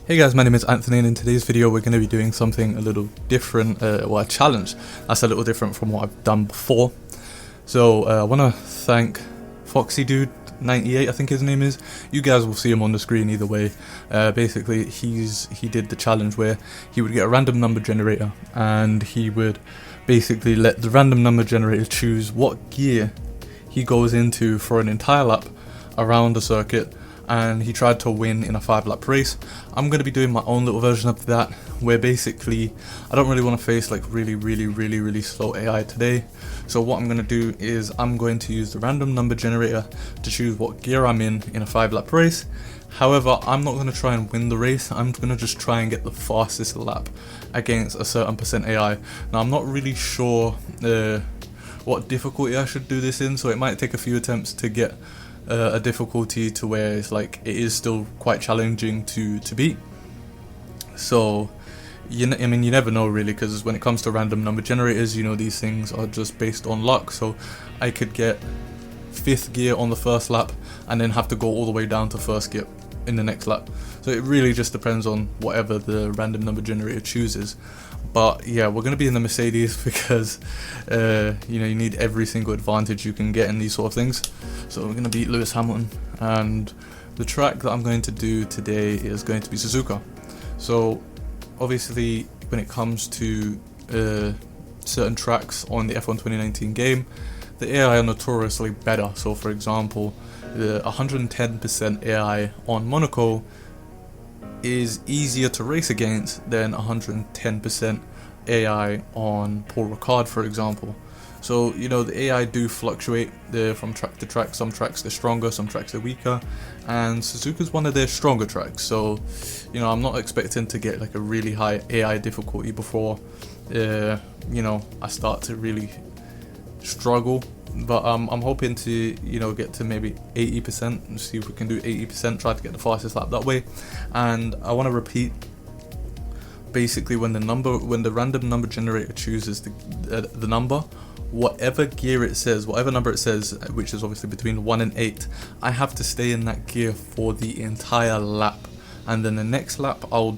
Hey guys, my name is Anthony, and in today's video we're going to be doing something a little different, a challenge that's a little different from what I've done before. So I want to thank FoxyDude98, I think his name is. You guys will see him on the screen either way. Basically he did the challenge where he would get a random number generator and he would basically let the random number generator choose what gear he goes into for an entire lap around the circuit, and he tried to win in a 5-lap race. I'm going to be doing my own little version of that, where basically I don't really want to face like really slow AI today. So what I'm going to do is I'm going to use the random number generator to choose what gear I'm in a 5-lap race. However, I'm not going to try and win the race. I'm going to just try and get the fastest lap against a certain percent AI. Now I'm not really sure what difficulty I should do this in, so it might take a few attempts to get a difficulty to where it's like it is still quite challenging to beat. So you never know really, because when it comes to random number generators, you know, these things are just based on luck. So I could get 5th gear on the first lap and then have to go all the way down to 1st gear in the next lap. So it really just depends on whatever the random number generator chooses. But yeah, we're going to be in the Mercedes because you know, you need every single advantage you can get in these sort of things. So we're going to beat Lewis Hamilton, and the track that I'm going to do today is going to be Suzuka. So obviously when it comes to certain tracks on the F1 2019 game, the AI are notoriously better. So for example, the 110% AI on Monaco is easier to race against than 110% AI on Paul Ricard, for example. So you know, the AI do fluctuate from track to track. Some tracks they're stronger, some tracks they're weaker, and Suzuka's one of their stronger tracks. So you know, I'm not expecting to get like a really high AI difficulty before you know, I start to really struggle. But I'm hoping to, you know, get to maybe 80% and see if we can do 80%, try to get the fastest lap that way. And I want to repeat, basically when the random number generator chooses the number, whatever gear it says, whatever number it says, which is obviously between 1 and 8, I have to stay in that gear for the entire lap. And then the next lap I'll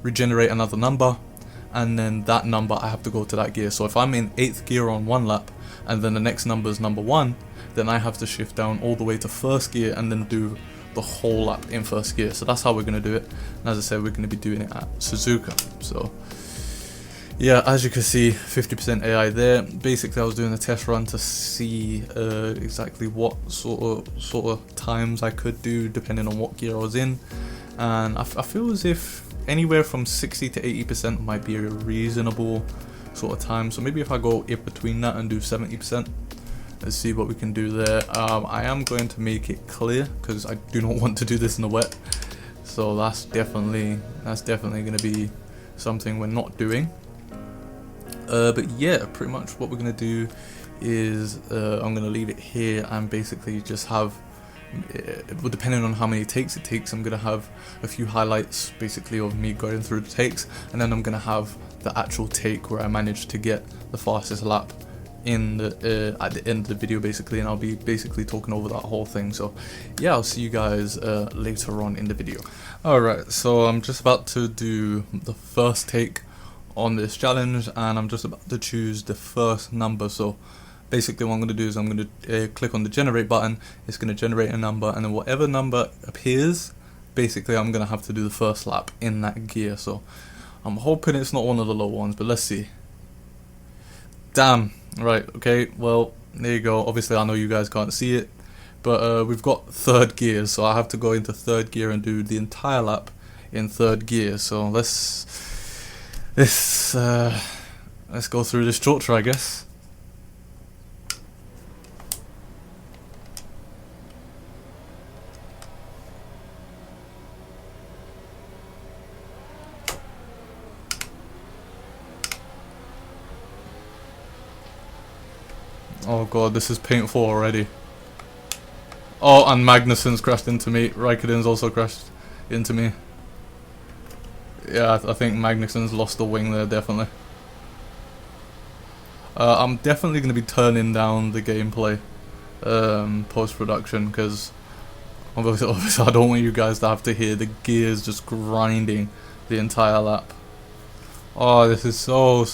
regenerate another number, and then that number I have to go to that gear. So if I'm in 8th gear on one lap and then the next number is number 1, then I have to shift down all the way to 1st gear and then do the whole lap in 1st gear. So that's how we're going to do it, and as I said, we're going to be doing it at Suzuka. So yeah, as you can see, 50% AI there. Basically I was doing a test run to see exactly what sort of times I could do depending on what gear I was in, and I feel as if anywhere from 60 to 80% might be a reasonable sort of time. So maybe if I go in between that and do 70%, let's see what we can do there. I am going to make it clear because I do not want to do this in the wet. So that's definitely going to be something we're not doing. But yeah, pretty much what we're going to do is I'm going to leave it here and basically just have, depending on how many takes it takes, I'm going to have a few highlights basically of me going through the takes, and then I'm going to have the actual take where I managed to get the fastest lap in the at the end of the video basically, and I'll be basically talking over that whole thing. So yeah, I'll see you guys later on in the video. Alright, so I'm just about to do the first take on this challenge, and I'm just about to choose the first number. So basically what I'm going to do is I'm going to click on the generate button. It's going to generate a number, and then whatever number appears, basically I'm going to have to do the first lap in that gear. So I'm hoping it's not one of the low ones, but let's see. Damn. Right, okay, well, there you go. Obviously I know you guys can't see it, but we've got 3rd gear, so I have to go into 3rd gear and do the entire lap in 3rd gear. So let's go through this torture, I guess. Oh god, this is painful already. Oh, and Magnussen's crashed into me. Raikkonen's also crashed into me. Yeah, I think Magnussen's lost the wing there, definitely. I'm definitely going to be turning down the gameplay post-production, because Obviously, I don't want you guys to have to hear the gears just grinding the entire lap. Oh, this is so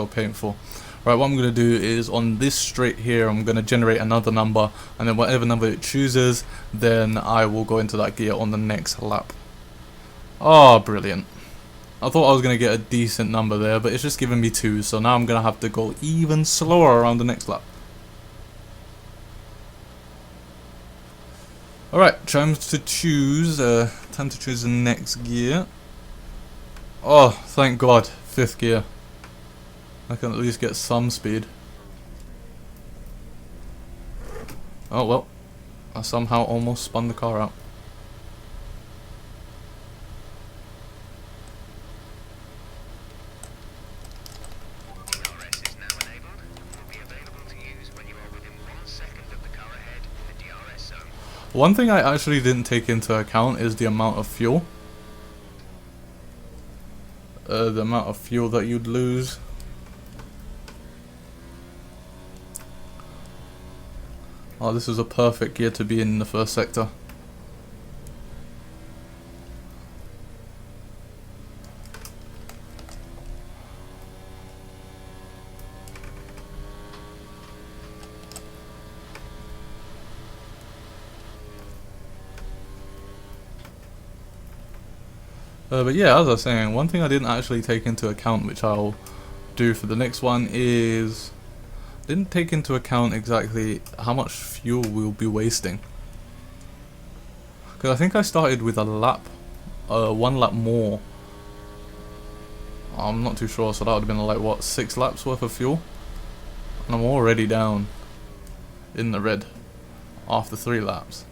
painful. Right, what I'm going to do is on this straight here, I'm going to generate another number, and then whatever number it chooses, then I will go into that gear on the next lap. Oh, brilliant. I thought I was going to get a decent number there, but it's just giving me 2, so now I'm going to have to go even slower around the next lap. Alright, time to choose the next gear. Oh, thank God, 5th gear. I can at least get some speed. Oh well, I somehow almost spun the car out. DRS is now enabled. Will be available to use when you are within 1 second of the car ahead in the DRS zone. One thing I actually didn't take into account is the amount of fuel. The amount of fuel that you'd lose. Oh, this is a perfect gear to be in the first sector. But yeah, as I was saying, one thing I didn't actually take into account, which I'll do for the next one, is didn't take into account exactly how much fuel we'll be wasting. Because I think I started with a lap, 1 lap more. I'm not too sure, so that would have been like what, 6 laps worth of fuel? And I'm already down in the red after 3 laps.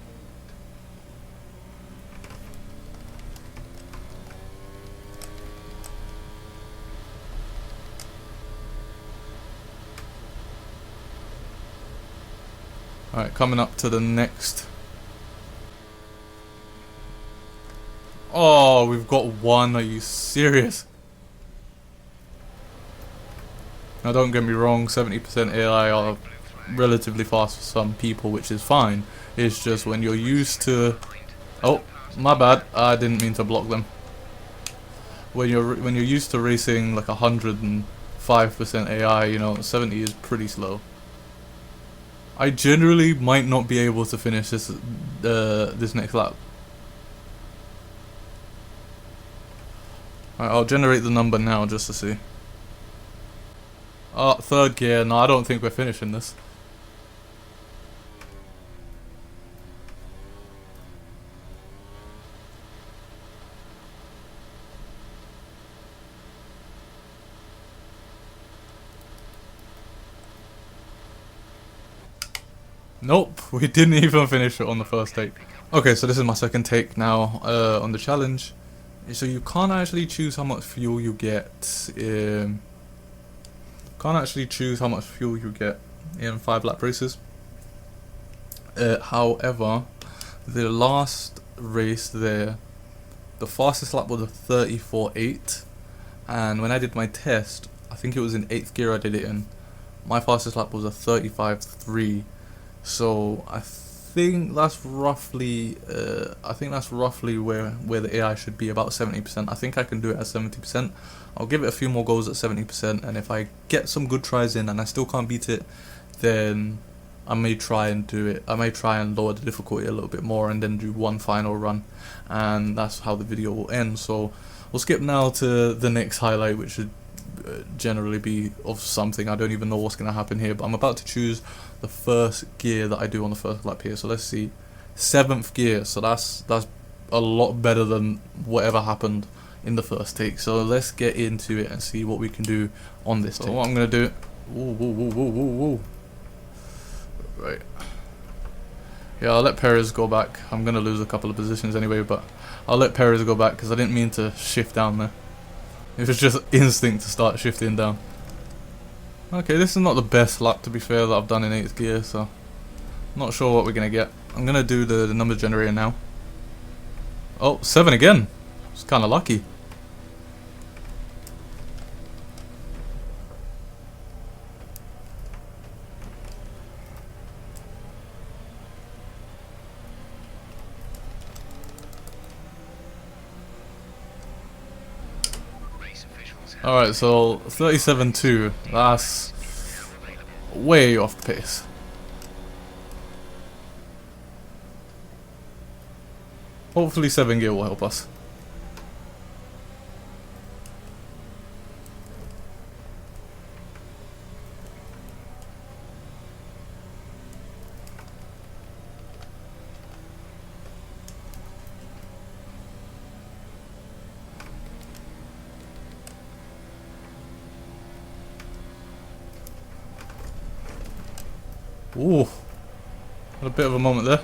Alright, coming up to the next. Oh, we've got 1. Are you serious? Now don't get me wrong, 70% AI are relatively fast for some people, which is fine. It's just when you're used to... Oh, my bad. I didn't mean to block them. When you're used to racing like 105% AI, you know, 70 is pretty slow. I generally might not be able to finish this this next lap. Alright, I'll generate the number now just to see. Oh, 3rd gear. No, I don't think we're finishing this. Nope, we didn't even finish it on the first take. Okay, so this is my second take now on the challenge. So you can't actually choose how much fuel you get. Can't actually choose how much fuel you get in 5-lap races. However, the last race there, the fastest lap was a 34.8, and when I did my test, I think it was in 8th gear I did it in. My fastest lap was a 35.3. So I think that's roughly where the AI should be, about 70%. I think I can do it at 70%. I'll give it a few more goes at 70%, and if I get some good tries in and I still can't beat it, then I may try and do it. I may try and lower the difficulty a little bit more and then do one final run, and that's how the video will end. So we'll skip now to the next highlight, which should generally be of something. I don't even know what's going to happen here, but I'm about to choose the first gear that I do on the first lap here. So let's see, 7th gear, so that's a lot better than whatever happened in the first take. So let's get into it and see what we can do on this take. So what I'm going to do, right, yeah, I'll let Perez go back. I'm going to lose a couple of positions anyway, but I'll let Perez go back because I didn't mean to shift down there. It was just instinct to start shifting down. Okay, this is not the best lap, to be fair, that I've done in 8th gear, so not sure what we're going to get. I'm going to do the number generator now. Oh, 7 again. It's kind of lucky. Alright, so 37.2. That's way off pace. Hopefully 7 gear will help us. Ooh, had a bit of a moment there.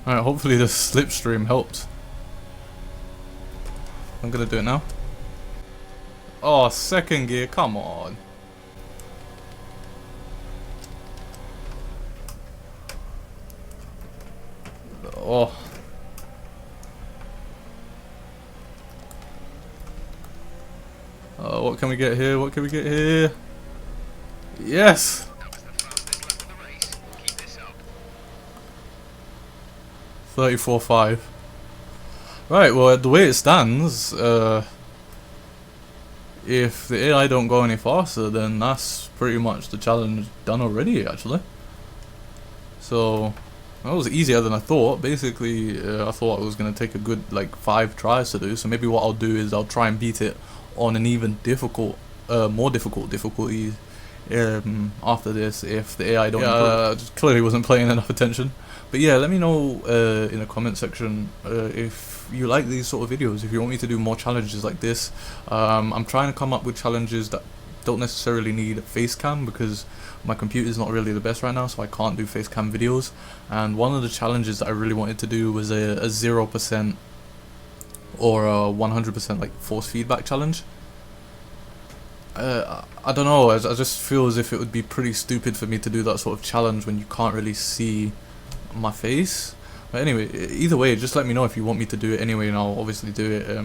Alright, hopefully the slipstream helped. I'm gonna do it now. Oh, 2nd gear, come on. Oh. What can we get here? What can we get here? Yes! That was the fastest lap of the race. Keep this up. 34.5. Right, well, the way it stands, if the AI don't go any faster, then that's pretty much the challenge done already, actually. So, that was easier than I thought. Basically, I thought it was going to take a good, like, 5 tries to do. So maybe what I'll do is I'll try and beat it on an even more difficult difficulty after this, if the AI don't just clearly wasn't paying enough attention. But yeah, let me know in the comment section if you like these sort of videos, if you want me to do more challenges like this. I'm trying to come up with challenges that don't necessarily need a face cam, because my computer is not really the best right now, so I can't do face cam videos. And one of the challenges that I really wanted to do was a 0% or a 100% like force feedback challenge. I don't know, I just feel as if it would be pretty stupid for me to do that sort of challenge when you can't really see my face. But anyway, either way, just let me know if you want me to do it anyway, and I'll obviously do it.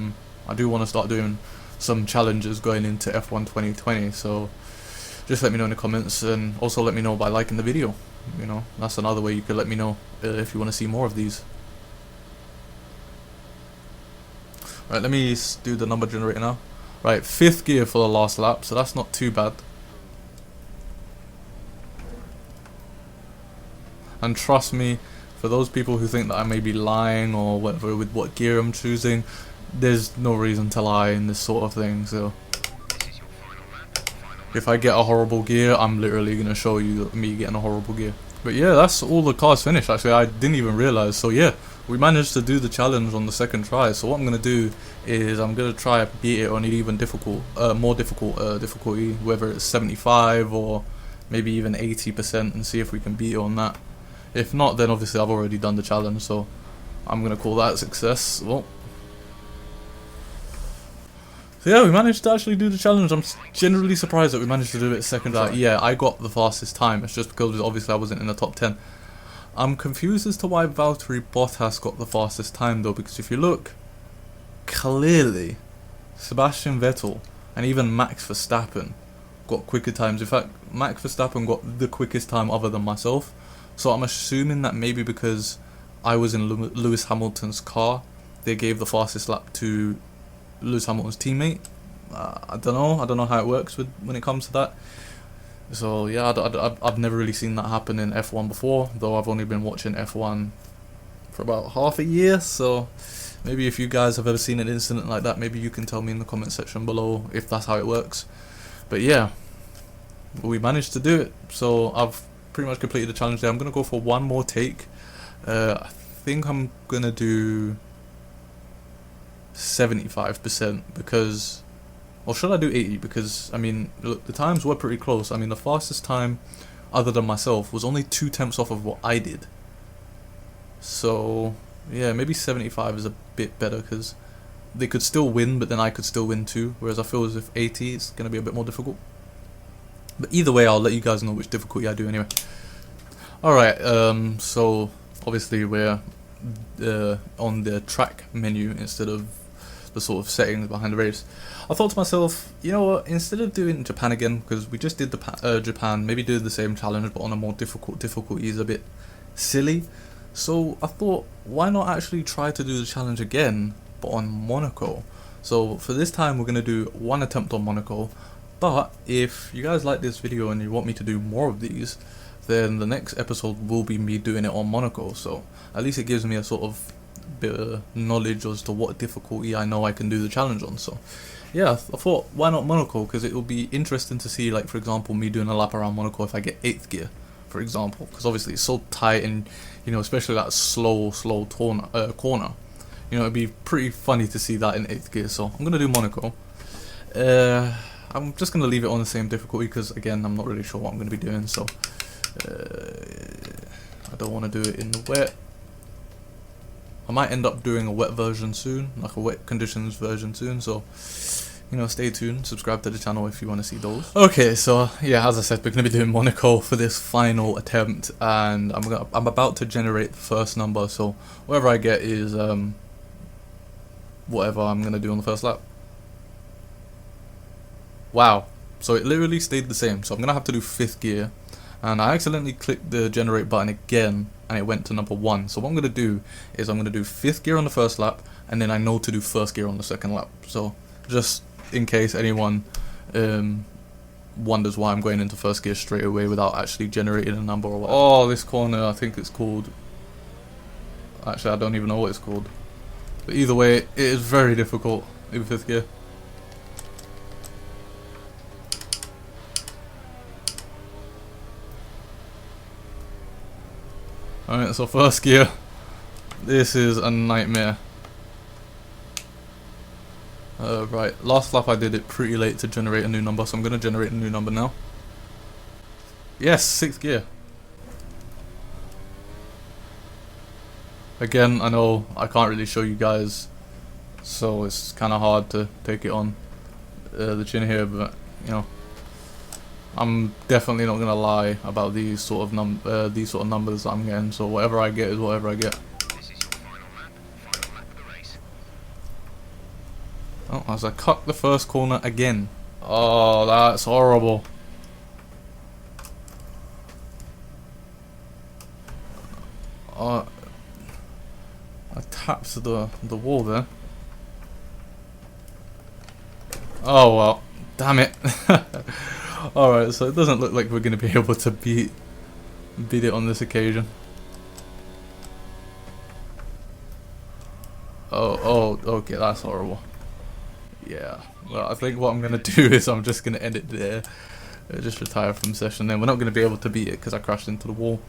I do want to start doing some challenges going into F1 2020, so just let me know in the comments, and also let me know by liking the video. You know, that's another way you could let me know if you want to see more of these. Right, let me do the number generator now. Right, 5th gear for the last lap, so that's not too bad. And trust me, for those people who think that I may be lying or whatever with what gear I'm choosing, there's no reason to lie in this sort of thing. So if I get a horrible gear, I'm literally going to show you me getting a horrible gear. But yeah, that's all the cars finished. Actually, I didn't even realize. So yeah, we managed to do the challenge on the 2nd try. So what I'm going to do is I'm going to try and beat it on an even more difficult difficulty, whether it's 75 or maybe even 80%, and see if we can beat it on that. If not, then obviously I've already done the challenge, so I'm going to call that a success. Well, so yeah, we managed to actually do the challenge. I'm generally surprised that we managed to do it 2nd try. Yeah, I got the fastest time. It's just because obviously I wasn't in the top 10. I'm confused as to why Valtteri Bottas got the fastest time though, because if you look, clearly Sebastian Vettel and even Max Verstappen got quicker times. In fact, Max Verstappen got the quickest time other than myself. So I'm assuming that maybe because I was in Lewis Hamilton's car, they gave the fastest lap to Lewis Hamilton's teammate. I don't know how it works when it comes to that. So yeah, I've never really seen that happen in F1 before, though I've only been watching F1 for about half a year. So maybe if you guys have ever seen an incident like that, maybe you can tell me in the comment section below if that's how it works. But yeah, we managed to do it. So I've pretty much completed the challenge there. I'm going to go for one more take. I think I'm going to do 75% because, or should I do 80? Because I mean, look, the times were pretty close. I mean, the fastest time other than myself was only 2/10 off of what I did. So yeah, maybe 75 is a bit better, because they could still win, but then I could still win too. Whereas I feel as if 80 is going to be a bit more difficult. But either way, I'll let you guys know which difficulty I do anyway. Alright, so obviously we're on the track menu instead of the sort of settings behind the race. I thought to myself, you know what, instead of doing Japan again, because we just did the Japan, maybe do the same challenge but on a more difficulty is a bit silly. So I thought, why not actually try to do the challenge again but on Monaco? So for this time we're going to do one attempt on Monaco, but if you guys like this video and you want me to do more of these, then the next episode will be me doing it on Monaco. So at least it gives me a sort of bit of knowledge as to what difficulty I know I can do the challenge on. So yeah, I thought, why not Monaco? Because it will be interesting to see, like for example, me doing a lap around Monaco if I get 8th gear, for example, because obviously it's so tight, and you know, especially that slow corner, you know, it'd be pretty funny to see that in 8th gear. So I'm gonna do Monaco. I'm just gonna leave it on the same difficulty because again, I'm not really sure what I'm gonna be doing. So I don't want to do it in the wet. I might end up doing a wet version soon, like a wet conditions version soon, so you know, stay tuned, subscribe to the channel if you want to see those. Okay, so yeah, as I said, we're going to be doing Monaco for this final attempt, and I'm about to generate the first number, so whatever I get is whatever I'm going to do on the first lap. Wow, so it literally stayed the same, so I'm going to have to do 5th gear, and I accidentally clicked the generate button again and it went to number 1. So what I'm going to do is I'm going to do 5th gear on the first lap, and then I know to do 1st gear on the second lap. So just in case anyone wonders why I'm going into 1st gear straight away without actually generating a number or whatever. Oh, this corner, I think it's called, actually I don't even know what it's called, but either way it is very difficult in 5th gear. Alright, so 1st gear, this is a nightmare. Right, last lap I did it pretty late to generate a new number, so I'm going to generate a new number now. Yes, 6th gear. Again, I know I can't really show you guys, so it's kind of hard to take it on the chin here, but you know, I'm definitely not gonna lie about these sort of numbers that I'm getting. So whatever I get is whatever I get. This is your final lap of the race. Oh, as I cut the first corner again. Oh, that's horrible. I tapped the wall there. Oh well, damn it. Alright, so it doesn't look like we're going to be able to beat it on this occasion. Oh, okay, that's horrible. Yeah, well, I think what I'm going to do is I'm just going to end it there. Just retire from session then. We're not going to be able to beat it because I crashed into the wall.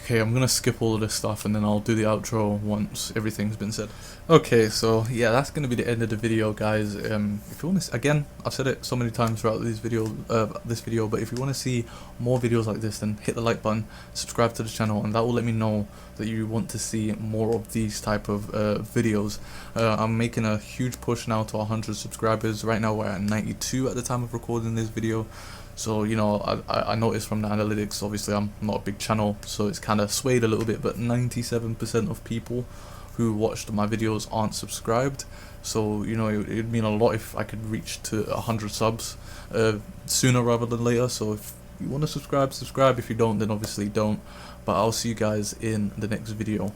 Okay, I'm gonna skip all of this stuff and then I'll do the outro once everything's been said. Okay, so yeah, that's gonna be the end of the video, guys. If you want to, again, I've said it so many times throughout this video, but if you want to see more videos like this, then hit the like button, subscribe to the channel, and that will let me know that you want to see more of these type of videos. I'm making a huge push now to 100 subscribers. Right now we're at 92 at the time of recording this video. So, you know, I noticed from the analytics, obviously I'm not a big channel, so it's kind of swayed a little bit, but 97% of people who watched my videos aren't subscribed. So, you know, it'd mean a lot if I could reach to 100 subs sooner rather than later. So if you want to subscribe. If you don't, then obviously don't. But I'll see you guys in the next video.